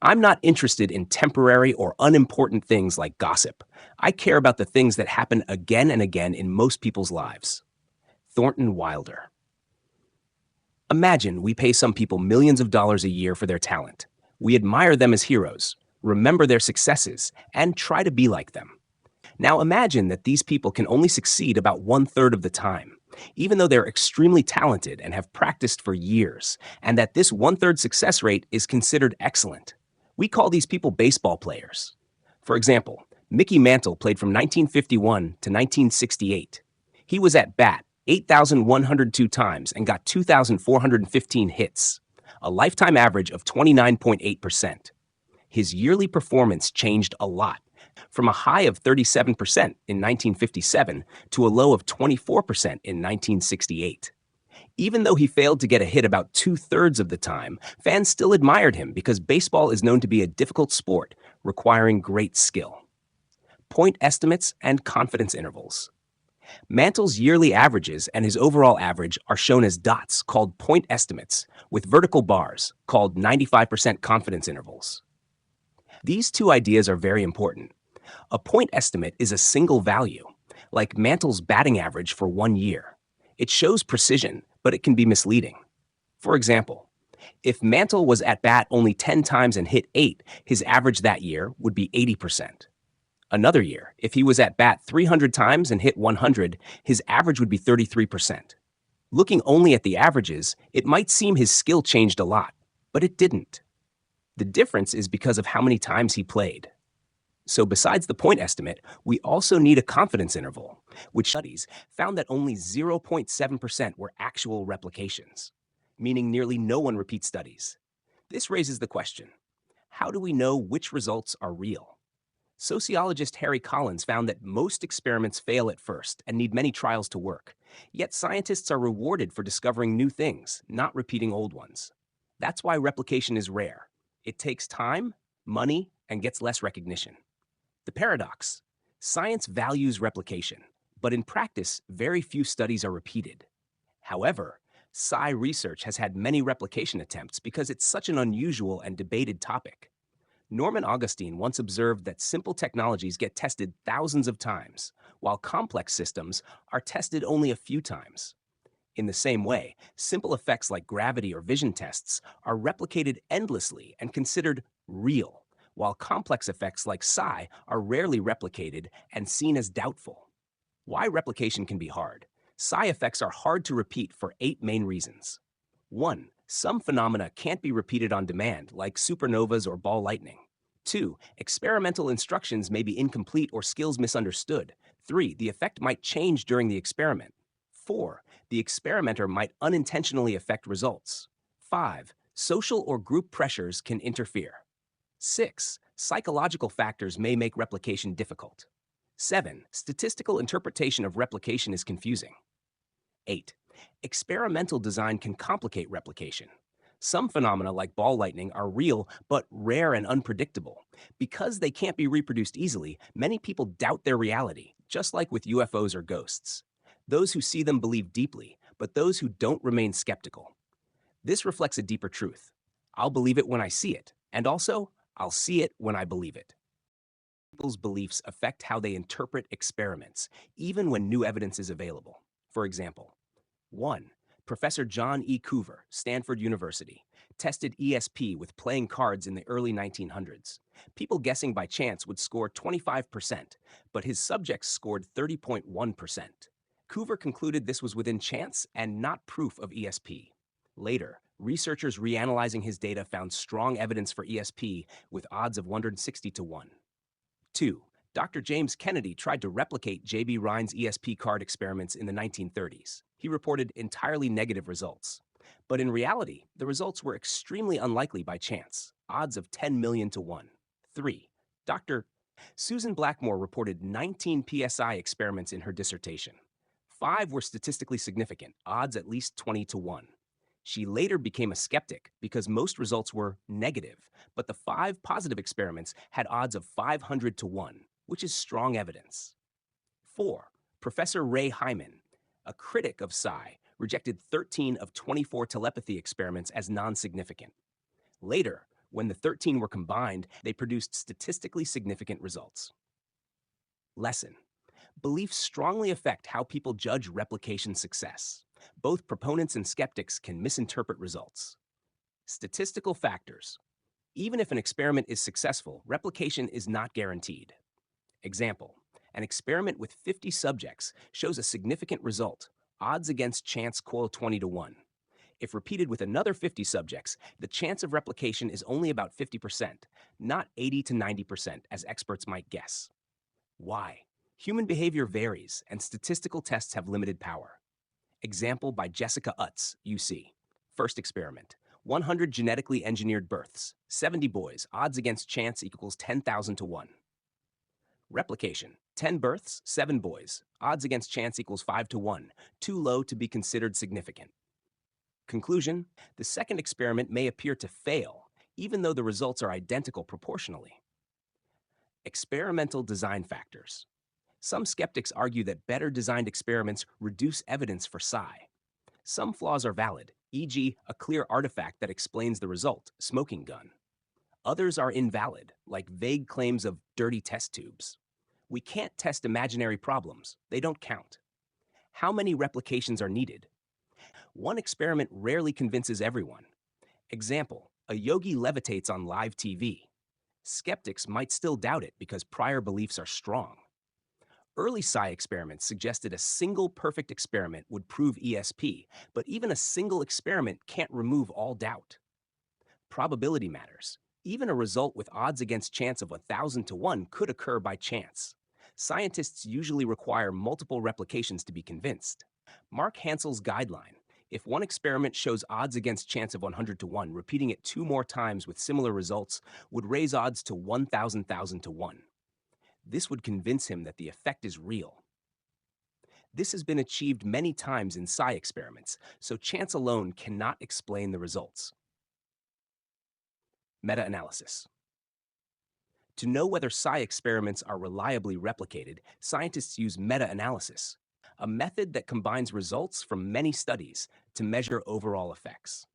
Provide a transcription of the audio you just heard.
I'm not interested in temporary or unimportant things like gossip. I care about the things that happen again and again in most people's lives. Thornton Wilder. Imagine we pay some people millions of dollars a year for their talent. We admire them as heroes, remember their successes, and try to be like them. Now imagine that these people can only succeed about one-third of the time, even though they're extremely talented and have practiced for years, and that this one-third success rate is considered excellent. We call these people baseball players. For example, Mickey Mantle played from 1951 to 1968. He was at bat 8,102 times and got 2,415 hits, a lifetime average of 29.8%. His yearly performance changed a lot, from a high of 37% in 1957 to a low of 24% in 1968. Even though he failed to get a hit about two-thirds of the time, fans still admired him because baseball is known to be a difficult sport, requiring great skill. Point estimates and confidence intervals. Mantle's yearly averages and his overall average are shown as dots called point estimates, with vertical bars called 95% confidence intervals. These two ideas are very important. A point estimate is a single value, like Mantle's batting average for 1 year. It shows precision, but it can be misleading. For example, if Mantle was at bat only 10 times and hit 8, his average that year would be 80%. Another year, if he was at bat 300 times and hit 100, his average would be 33%. Looking only at the averages, it might seem his skill changed a lot, but it didn't. The difference is because of how many times he played. So besides the point estimate, we also need a confidence interval, which studies found that only 0.7% were actual replications, meaning nearly no one repeats studies. This raises the question, how do we know which results are real? Sociologist Harry Collins found that most experiments fail at first and need many trials to work, yet scientists are rewarded for discovering new things, not repeating old ones. That's why replication is rare. It takes time, money, and gets less recognition. The paradox: science values replication, but in practice, very few studies are repeated. However, psi research has had many replication attempts because it's such an unusual and debated topic. Norman Augustine once observed that simple technologies get tested thousands of times, while complex systems are tested only a few times. In the same way, simple effects like gravity or vision tests are replicated endlessly and considered real, while complex effects like psi are rarely replicated and seen as doubtful. Why replication can be hard? Psi effects are hard to repeat for 8 main reasons. 1. Some phenomena can't be repeated on demand, like supernovas or ball lightning. 2. Experimental instructions may be incomplete or skills misunderstood. 3. The effect might change during the experiment. 4. The experimenter might unintentionally affect results. 5. Social or group pressures can interfere. 6. Psychological factors may make replication difficult. 7. Statistical interpretation of replication is confusing. 8. Experimental design can complicate replication. Some phenomena like ball lightning are real but rare and unpredictable. Because they can't be reproduced easily, many people doubt their reality, just like with UFOs or ghosts. Those who see them believe deeply, but those who don't remain skeptical. This reflects a deeper truth. I'll believe it when I see it, and also, I'll see it when I believe it. People's beliefs affect how they interpret experiments, even when new evidence is available. For example, 1. Professor John E. Coover, Stanford University, tested ESP with playing cards in the early 1900s. People guessing by chance would score 25%, but his subjects scored 30.1%. Coover concluded this was within chance and not proof of ESP. Later, researchers reanalyzing his data found strong evidence for ESP with odds of 160 to 1. 2. Dr. James Kennedy tried to replicate J.B. Rhine's ESP card experiments in the 1930s. He reported entirely negative results. But in reality, the results were extremely unlikely by chance, odds of 10 million to 1. 3. Dr. Susan Blackmore reported 19 PSI experiments in her dissertation. 5 were statistically significant, odds at least 20 to 1. She later became a skeptic because most results were negative, but the 5 positive experiments had odds of 500 to 1, which is strong evidence. 4. Professor Ray Hyman, a critic of psi, rejected 13 of 24 telepathy experiments as non-significant. Later, When the 13 were combined, they produced statistically significant results. Lesson: beliefs strongly affect how people judge replication success. Both proponents and skeptics can misinterpret results. Statistical factors: even if an experiment is successful, replication is not guaranteed. Example: an experiment with 50 subjects shows a significant result, odds against chance equal 20 to 1. If repeated with another 50 subjects, the chance of replication is only about 50%, not 80 to 90% as experts might guess. Why? Human behavior varies, and statistical tests have limited power. Example by Jessica Utz, UC. First experiment: 100 genetically engineered births, 70 boys, odds against chance equals 10,000 to 1. Replication: 10 births, 7 boys, odds against chance equals 5 to 1, too low to be considered significant. Conclusion: the second experiment may appear to fail, even though the results are identical proportionally. Experimental design factors. Some skeptics argue that better designed experiments reduce evidence for psi. Some flaws are valid, e.g., a clear artifact that explains the result, smoking gun. Others are invalid, like vague claims of dirty test tubes. We can't test imaginary problems, they don't count. How many replications are needed? One experiment rarely convinces everyone. Example: a yogi levitates on live TV. Skeptics might still doubt it because prior beliefs are strong. Early psi experiments suggested a single perfect experiment would prove ESP, but even a single experiment can't remove all doubt. Probability matters. Even a result with odds against chance of 1,000 to 1 could occur by chance. Scientists usually require multiple replications to be convinced. Mark Hansel's guideline: if one experiment shows odds against chance of 100 to 1, repeating it 2 more times with similar results would raise odds to 1,000 to 1. This would convince him that the effect is real. This has been achieved many times in psi experiments, so chance alone cannot explain the results. Meta-analysis. To know whether psi experiments are reliably replicated, scientists use meta-analysis, a method that combines results from many studies to measure overall effects.